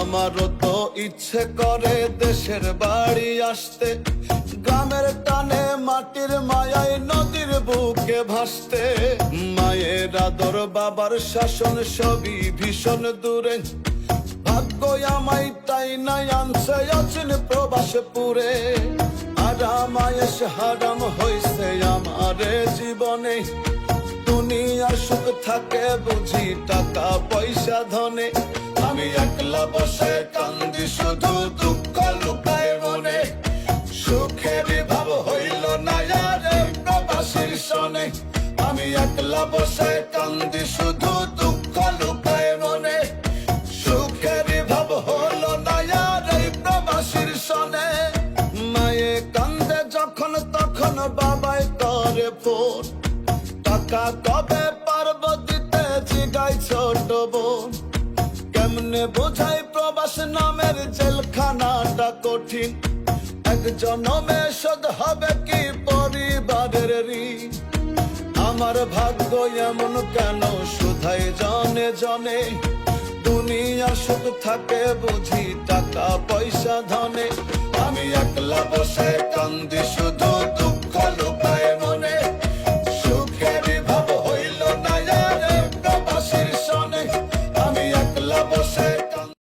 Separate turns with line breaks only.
আমারও তো ইচ্ছে করে দেশের বাড়ি আসতে, গ্রামের টানে মাটির মায়ায় নদীর বুকে ভাসতে। মায়ের আদর বাবার শাসন সবই ভীষণ দূরে, ভাগ্য আমায় তাই নাই আনছে অচিন প্রবাসপুরে। আরাম আয়েশ হারাম হইছে আমারে জীবনে, দুনিয়ার সুখ থাকে বুঝি টাকা পয়সা ধনে। আমি একলা বসে কান্দি শুধু দুঃখ লুকায় মনে, সুখের ভাব হইল না আর এই প্রবাসীর সনে। আমি একলা বসে কান্দি শুধু দুঃখ লুকায় মনে, সুখের ভাব হলো না আর এই প্রবাসীর সনে। মায়ে কান্দে যখন তখন বাবাই করে ফোন, টাকা কবে পারব দিতে জিগায় ছোট বোন। কেমনে বোঝাই প্রবাস নামের জেলখানাটা কঠিন, এক জনমে শোধ হবে কি পরিবারের ঋণ। আমার ভাগ্য এমন কেন শুধাই জনে জনে, দুনিয়া সুখ থাকে বুঝি টাকা পয়সা ধনে। আমি একলা বসে কান্দি শুধু দুঃখ